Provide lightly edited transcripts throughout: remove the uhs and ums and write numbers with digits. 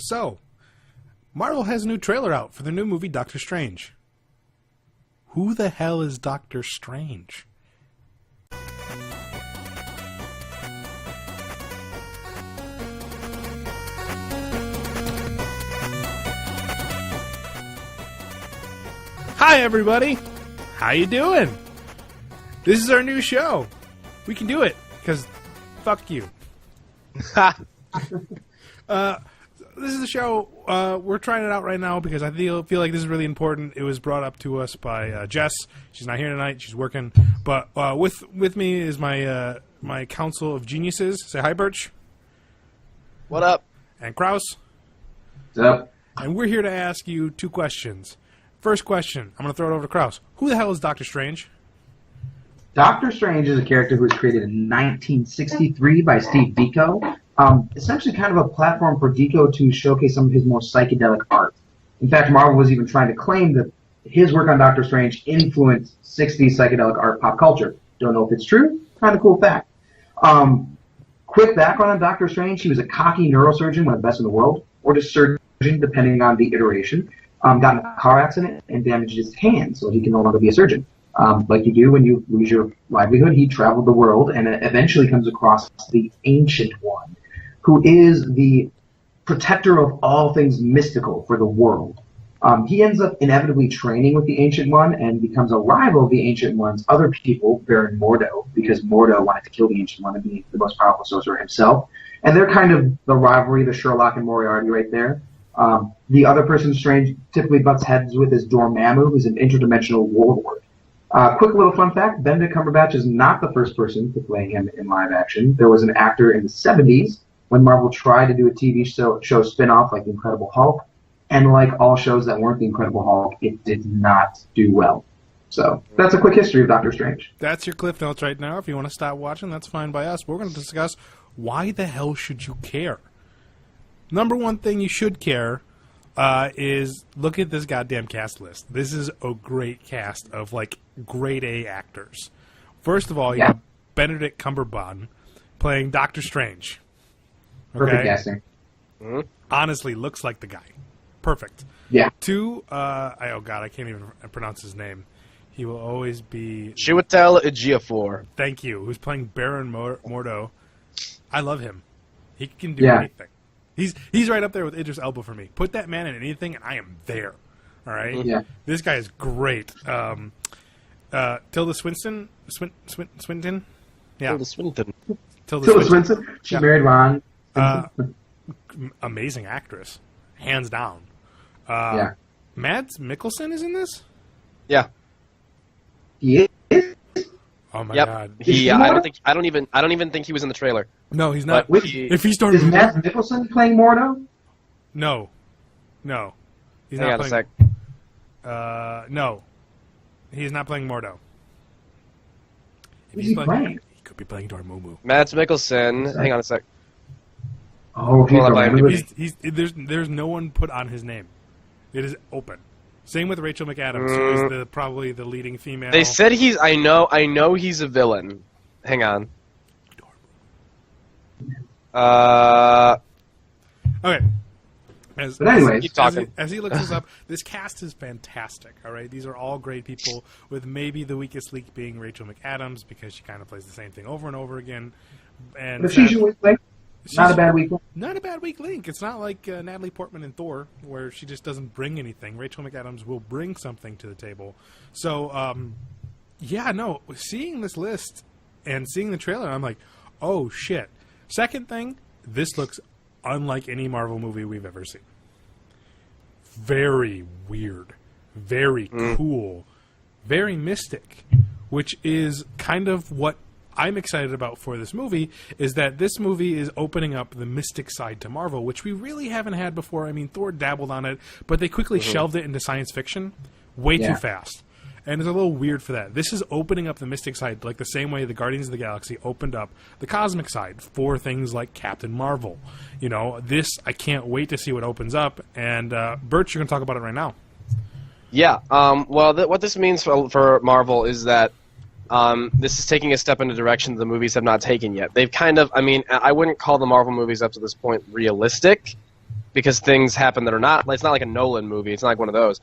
So, Marvel has a new trailer out for the new movie Doctor Strange. Who the hell is Doctor Strange? Hi everybody! How you doing? This is our new show. We can do it, because fuck you. This is the show. We're trying it out right now because I feel like this is really important. It was brought up to us by Jess. She's not here tonight. She's working. But with me is my my council of geniuses. Say hi, Birch. What up? And Kraus. What's up? And we're here to ask you two questions. First question. I'm going to throw it over to Kraus. Who the hell is Doctor Strange? Doctor Strange is a character who was created in 1963 by Steve Ditko. Essentially kind of a platform for Ditko to showcase some of his more psychedelic art. In fact, Marvel was even trying to claim that his work on Doctor Strange influenced 60s psychedelic art pop culture. Don't know if it's true. Kind of cool fact. Quick background on Doctor Strange. He was a cocky neurosurgeon, one of the best in the world, or just surgeon, depending on the iteration. Got in a car accident and damaged his hand, so he can no longer be a surgeon. Like you do when you lose your livelihood, he traveled the world and eventually comes across the Ancient One, who is the protector of all things mystical for the world. He ends up inevitably training with the Ancient One and becomes a rival of the Ancient One's other people, Baron Mordo, because Mordo wanted to kill the Ancient One and be the most powerful sorcerer himself. And they're kind of the rivalry, the Sherlock and Moriarty right there. The other person Strange typically butts heads with is Dormammu, who's an interdimensional warlord. Quick little fun fact, Benedict Cumberbatch is not the first person to play him in live action. There was an actor in the 70s when Marvel tried to do a TV show spin-off like The Incredible Hulk, and like all shows that weren't The Incredible Hulk, it did not do well. So that's a quick history of Doctor Strange. That's your Cliff Notes right now. If you want to stop watching, that's fine by us. We're going to discuss why the hell should you care? Number one thing you should care is look at this goddamn cast list. This is a great cast of, like, grade A actors. First of all, you have Benedict Cumberbatch playing Doctor Strange. Okay? Perfect casting. Mm-hmm. Honestly, looks like the guy. Perfect. Yeah. Two, oh god, I can't even pronounce his name. He will always be... Chiwetel Ejiofor. Thank you. Who's playing Baron Mordo. I love him. He can do anything. He's right up there with Idris Elba for me. Put that man in anything, and I am there. All right? Yeah. This guy is great. Tilda Swinton? Swinton? Yeah. Tilda Swinton. Tilda Swinton. She married Ron. Amazing actress. Hands down. Yeah. Mads Mikkelsen is in this? Yeah. He is? Oh my Yep. god. I don't even think he was in the trailer. No, he's not. But If he started... Is Mads Mikkelsen playing Mordo? No. He's Hang not on playing... a sec. No. He's not playing Mordo. If Who's he playing? He could be playing Dormammu. Mads Mikkelsen. Hang on a sec. Oh, he's Hold on, There's no one put on his name. It is open. Same with Rachel McAdams, who is probably the leading female. They said he's... I know he's a villain. Hang on. Okay. But anyways, keep talking. As he looks this up, this cast is fantastic. All right, these are all great people. With maybe the weakest link being Rachel McAdams because she kind of plays the same thing over and over again. And but she's your weak link. Not a bad weak link. Not a bad weak link. It's not like Natalie Portman in Thor, where she just doesn't bring anything. Rachel McAdams will bring something to the table. So, seeing this list and seeing the trailer, I'm like, oh shit. Second thing, this looks unlike any Marvel movie we've ever seen. Very weird. Very cool. Very mystic. Which is kind of what I'm excited about for this movie, is that this movie is opening up the mystic side to Marvel, which we really haven't had before. I mean, Thor dabbled on it, but they quickly shelved it into science fiction way too fast. And it's a little weird for that. This is opening up the mystic side like the same way the Guardians of the Galaxy opened up the cosmic side for things like Captain Marvel. You know, this, I can't wait to see what opens up. And, Bert, you're going to talk about it right now. Yeah. What this means for Marvel is that this is taking a step in a direction the movies have not taken yet. They've kind of, I wouldn't call the Marvel movies up to this point realistic, because things happen that are not. It's not like a Nolan movie. It's not like one of those.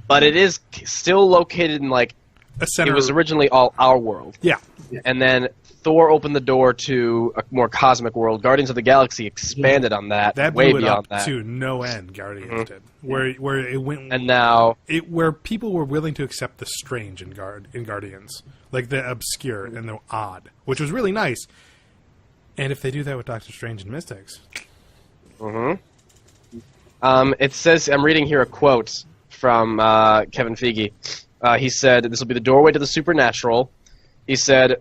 But it is still located in like A center. it was originally all our world, Yeah. and then Thor opened the door to a more cosmic world. Guardians of the Galaxy expanded on that, That way blew it beyond up that. to no end. Guardians did, where it went, And now, where people were willing to accept the strange in Guardians, like the obscure and the odd, which was really nice. And if they do that with Doctor Strange and Mystics, it says, I'm reading here a quote from Kevin Feige. He said, "This will be the doorway to the supernatural." He said,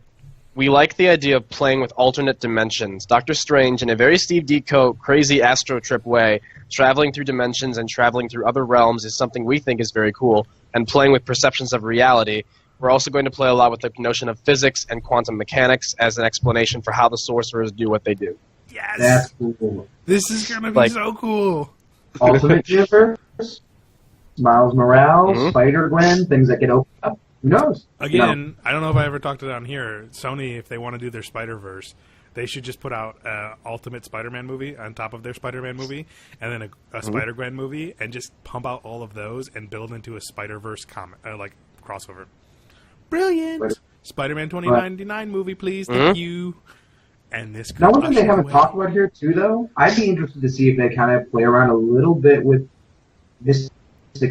"We like the idea of playing with alternate dimensions. Doctor Strange, in a very Steve Ditko, crazy Astro Trip way, traveling through dimensions and traveling through other realms is something we think is very cool, and playing with perceptions of reality. We're also going to play a lot with the notion of physics and quantum mechanics as an explanation for how the sorcerers do what they do." yes, That's cool. this is gonna be Like- so cool. Ultimate Universe, Miles Morales, Mhm. Spider-Gwen, things that get opened up. Who knows? Again, I don't know if I ever talked it on here. Sony, if they want to do their Spider-Verse, they should just put out an Ultimate Spider-Man movie on top of their Spider-Man movie, and then a Spider-Gwen movie, and just pump out all of those and build into a Spider-Verse comic, like crossover. Brilliant! Spider- Spider-Man 2099 movie, please. Thank you. And this could Now, one thing they usher haven't away- talked about here, too, though, I'd be interested to see if they kind of play around a little bit with this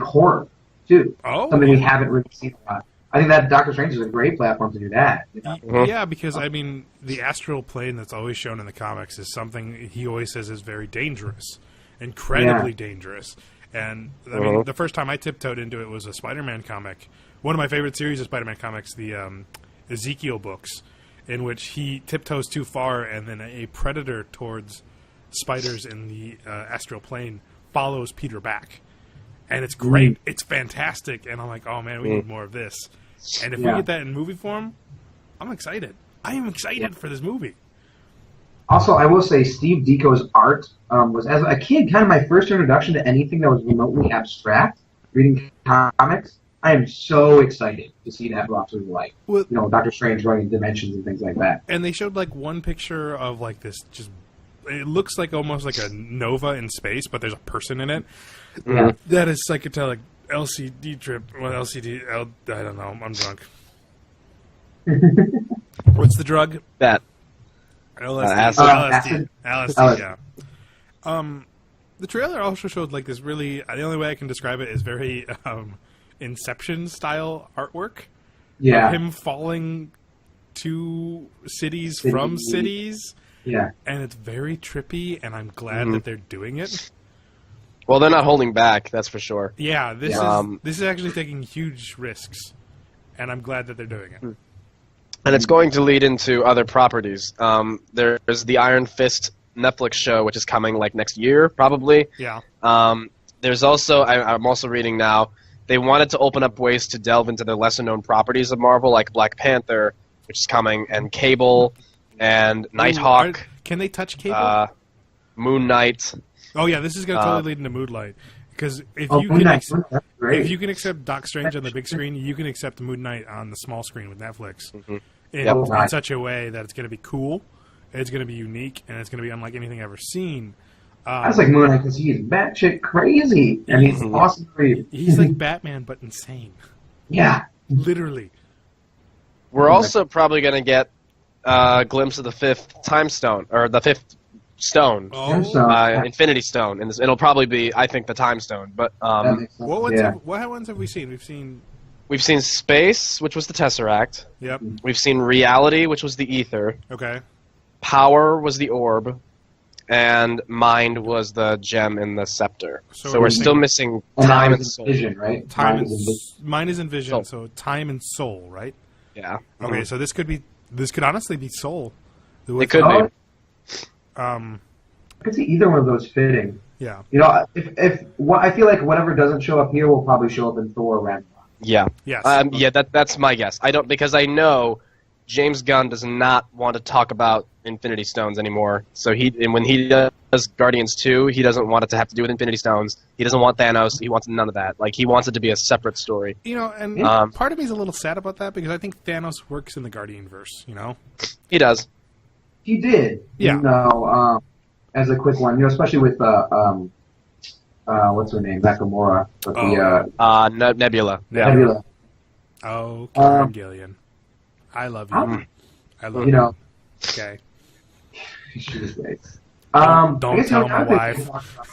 horror, too. Oh, Something we haven't really seen a lot. I think that Doctor Strange is a great platform to do that. You know? Yeah, because I mean, the astral plane that's always shown in the comics is something he always says is very dangerous, incredibly dangerous. And I mean, the first time I tiptoed into it was a Spider-Man comic. One of my favorite series of Spider-Man comics, the Ezekiel books, in which he tiptoes too far, and then a predator towards spiders in the astral plane follows Peter back. And it's great. It's fantastic. And I'm like, oh man, we need more of this. And if we get that in movie form, I'm excited. I am excited for this movie. Also, I will say Steve Ditko's art was, as a kid, kind of my first introduction to anything that was remotely abstract, reading comics. I am so excited to see that brought to life. Well, You know, Doctor Strange running dimensions and things like that. and they showed like one picture of like this just it looks like almost like a nova in space, but there's a person in it. Yeah. That is psychedelic LCD trip. Well, I don't know. I'm drunk. What's the drug? that LSD. acid. Acid. LSD, yeah. The trailer also showed like this really. The only way I can describe it is very Inception style artwork. Yeah. Of him falling to cities City. from cities, Yeah. and it's very trippy. And I'm glad that they're doing it. Well, they're not holding back, that's for sure. Yeah, this Yeah. is actually taking huge risks, and I'm glad that they're doing it. And it's going to lead into other properties. There's the Iron Fist Netflix show, which is coming like next year, probably. Yeah. There's also, I'm also reading now, they wanted to open up ways to delve into the lesser-known properties of Marvel, like Black Panther, which is coming, and Cable, and Nighthawk, Can they touch Cable? Moon Knight. Oh yeah, this is going to totally lead into Moonlight. Because if Oh, you Moon can Knight, that's great. if you can accept Doc Strange on the big screen, you can accept Moon Knight on the small screen with Netflix in Yep. such a way that it's going to be cool, it's going to be unique, and it's going to be unlike anything I've ever seen. I was like Moon Knight because he's batshit crazy and he's awesome to read. He's like Batman, but insane. Yeah. Literally. We're also probably going to get a glimpse of the fifth Time Stone, or the fifth stone, Oh, So, Infinity Stone. And it'll probably be, I think, the Time Stone. But that makes sense. what ones have we seen? we've seen Space, which was the Tesseract. Yep. We've seen Reality, which was the Ether. Okay. Power was the Orb. And Mind was the gem in the Scepter. So So, we're still missing And Time now and he's Soul. in Vision, right? Time Mind and is in Vision. mine is in Vision, Soul. so time and soul, right? Yeah. Okay, so this could honestly be soul. It could Oh, be. Um, I could see either one of those fitting. yeah. You know, I feel like whatever doesn't show up here will probably show up in Thor Ragnarok. Yeah. Yes. Yeah, that's my guess. I don't, because I know James Gunn does not want to talk about Infinity Stones anymore. So when he does Guardians 2, he doesn't want it to have to do with Infinity Stones. He doesn't want Thanos. He wants none of that. Like, he wants it to be a separate story. You know, and part of me is a little sad about that because I think Thanos works in the Guardian verse. You know. He does. He did. Yeah. You know, as a quick one, you know, especially with what's her name, Nakamura, but Nebula. Yeah. Nebula. Oh, Karen Gillian. I love you. I love You know, you. Okay. she was great. Don't I guess tell the my other wife. thing we talked about-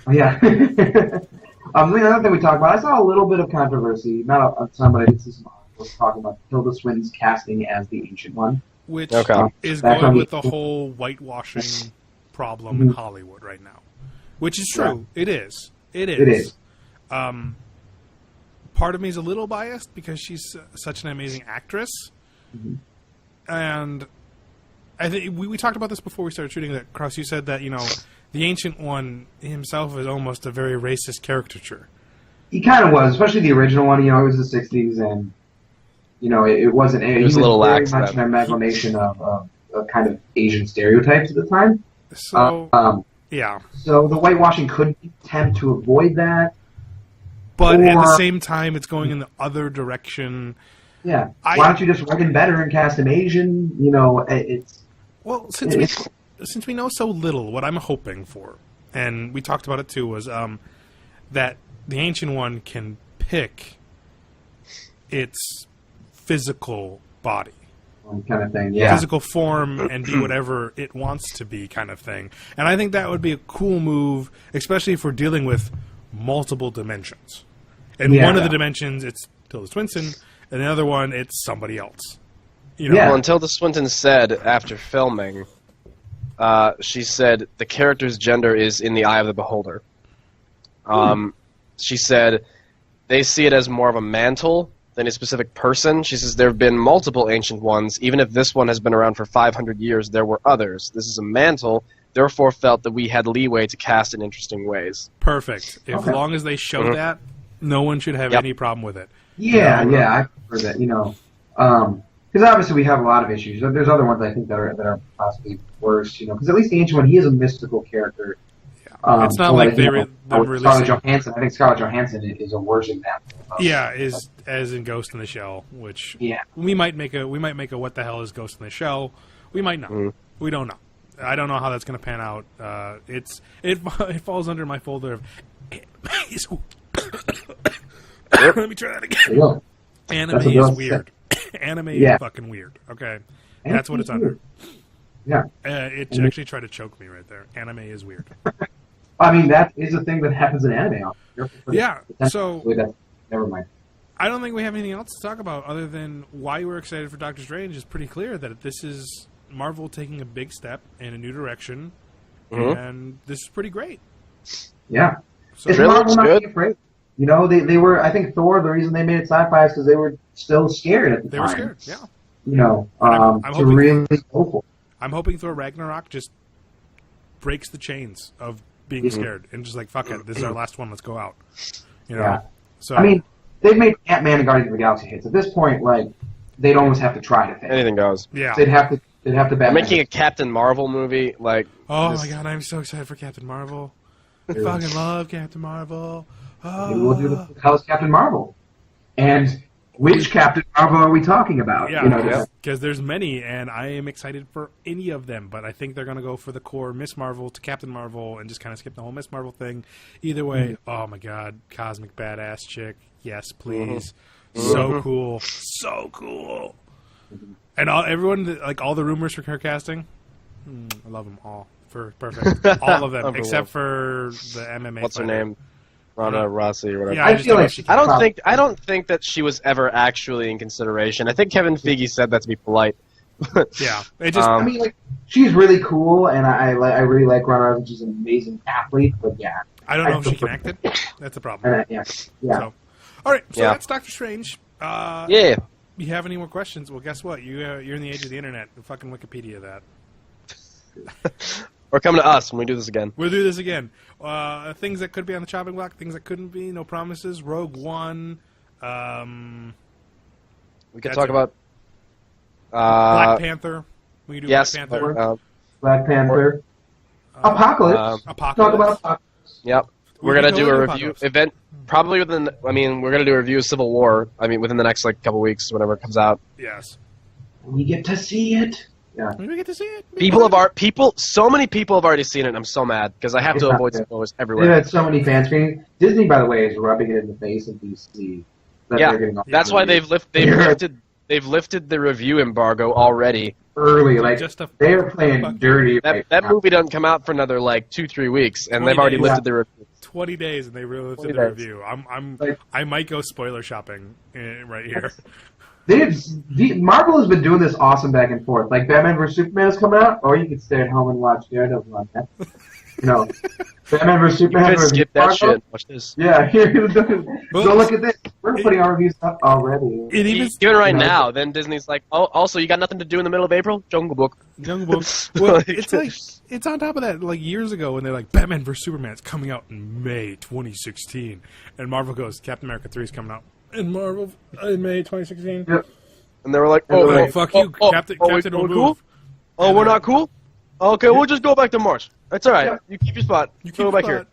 Oh, yeah. The other thing we talked about, I saw a little bit of controversy, not a ton, but I did see some articles talking about Tilda Swinton's casting as the Ancient One. Which Okay. is Back going on with the- the whole whitewashing problem in Hollywood right now. Which is true. It is. It is. It is. Part of me is a little biased because she's such an amazing actress. And I think we talked about this before we started shooting. That Krause, you said that the Ancient One himself is almost a very racist caricature. He kind of was, especially the original one. It was the 60s, and, it wasn't... He was a little very lax much an then. amalgamation of kind of Asian stereotypes at the time. So, yeah. So the whitewashing could attempt to avoid that. But at the Or- same time, it's going in the other direction. Yeah. I- Why don't you just write him better and cast him Asian? It's... Well, since we know so little, what I'm hoping for, and we talked about it too, was that the Ancient One can pick its physical body, kind of thing, yeah. physical form, and be whatever it wants to be, kind of thing. And I think that would be a cool move, especially if we're dealing with multiple dimensions. And Yeah. one of the dimensions, it's Tilda Swinton, and the other one, it's somebody else. Yeah. Well, until the Swinton said after filming, she said the character's gender is in the eye of the beholder. She said they see it as more of a mantle than a specific person. She says there have been multiple Ancient Ones. Even if this one has been around for 500 years, there were others. This is a mantle, therefore felt that we had leeway to cast in interesting ways. Perfect. As Okay. long as they show that, no one should have Yep. any problem with it. Yeah, I prefer that, because obviously we have a lot of issues. There's other ones I think that are possibly worse, because at least the Ancient One, he is a mystical character. It's not like they're with releasing. Scarlett Johansson. I think Scarlett Johansson is a worse example. Yeah, is as in Ghost in the Shell, which Yeah. we might make a what the hell is Ghost in the Shell? We might not. We don't know. I don't know how that's going to pan out. It falls under my folder of Let me try that again. Yeah. Anime That's what is Bill weird. Anime Yeah. is fucking weird. Okay, that's what it's under. Yeah. It actually tried to choke me right there. Anime is weird. I mean, that is a thing that happens in anime. Yeah, so- Never mind. I don't think we have anything else to talk about other than why we're excited for Doctor Strange. It's pretty clear that this is Marvel taking a big step in a new direction, and this is pretty great. Yeah. So It's Trailer Marvel looks not good. being afraid. They were, I think Thor, the reason they made it sci-fi is because they were still scared at the they time. were scared. Yeah, I'm hoping- to really go for it. I'm hoping Thor Ragnarok just breaks the chains of being scared and just like fuck it. This is our last one. Let's go out. Yeah. So I mean, they've made Ant-Man and Guardians of the Galaxy hits. At this point, like, they'd almost have to try to think. Anything goes. yeah. They'd have to They're Batman. making a Captain Marvel movie, like... Oh this- my god, I'm so excited for Captain Marvel. I fucking love Captain Marvel. Maybe we'll do Oh. the Hell's Captain Marvel. And which Captain Marvel are we talking about? Yeah, because there's many, and I am excited for any of them. But I think they're going to go for the core Miss Marvel to Captain Marvel and just kind of skip the whole Miss Marvel thing. Either way, oh my god, cosmic badass chick, yes please, so cool, so cool. And everyone, like all the rumors for her casting, I love them all. Perfect, all of them Unbelievable. except for the MMA. What's her fighter. name? Ronda Rousey or whatever. Yeah, I just feel don't know like if she she- can. I don't think that she was ever actually in consideration. I think Kevin Feige said that to be polite. Yeah, it just I mean, like, she's really cool, and I really like Ronda Rousey. She's an amazing athlete, but yeah. I don't know if she can act it. That's a problem. Yeah. So, all right, so Yeah. that's Doctor Strange. Yeah. You have any more questions? Well, guess what? You're in the age of the internet. Fucking Wikipedia that. Or come to us when we do this again. We'll do this again. Things that could be on the chopping block, things that couldn't be. No promises. Rogue One. We could That's talk it. about... Black Panther. We can do yes. Black Panther. Black Panther. Apocalypse. Apocalypse. Talk about Apocalypse. Yep. We We're can gonna do totally a do review Apocalypse. event probably within. I mean, we're gonna do a review of Civil War. I mean, within the next couple weeks, whenever it comes out. Yes. We get to see it. Yeah. We get to see it. So many people have already seen it. And I'm so mad because I have It's to not avoid good. spoilers They've everywhere. had so many fan screenings. Disney, by the way, is rubbing it in the face of DC. That Yeah, they're getting all that's why they've lifted the review embargo already. early. Like Just a they are playing fuck- dirty. That right that now. movie doesn't come out for another like 2-3 weeks, and 20 they've already days. lifted the review. 20 days and they really 20 lifted the days. review. Like- I might go spoiler shopping right here. Marvel has been doing this awesome back and forth. Like Batman vs Superman is coming out, or you can stay at home and watch Daredevil on that. Batman vs You Superman. could versus skip that Marvel. shit. Watch this. Yeah, go look at this. We're putting our reviews up already. It even Even right you know, now, then Disney's like, oh, also you got nothing to do in the middle of April? Jungle Book. Jungle Book. Well, it's like it's on top of that. Like years ago, when they're like Batman vs Superman is coming out in May 2016, and Marvel goes Captain America 3 is coming out in May 2016. Yep. And they were like, Oh, Oh, fuck you, Captain we will cool? move. Oh, we're not cool? Okay, we'll just go back to March. That's all right. Yeah. You keep your spot. You keep go back here.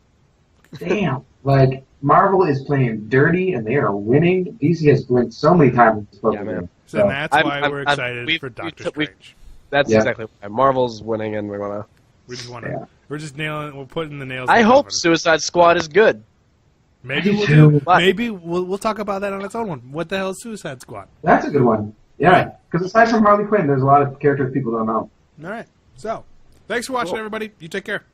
Damn. Like Marvel is playing dirty and they are winning. DC has blinked so many times. Yeah, man. So that's I'm- why I'm- we're I'm- excited we've- for Doctor we've- Strange. That's Yeah. exactly why. Marvel's winning, and we're gonna. We just want to. Yeah. We're just nailing. We're putting the nails. I in the hope coffin. Suicide Squad is good. Maybe I do we'll too. do. But- Maybe we'll talk about that on its own one. What the hell is Suicide Squad? That's a good one. Yeah, because aside from Harley Quinn, there's a lot of characters people don't know. All right. So, thanks for watching, Cool. everybody. You take care.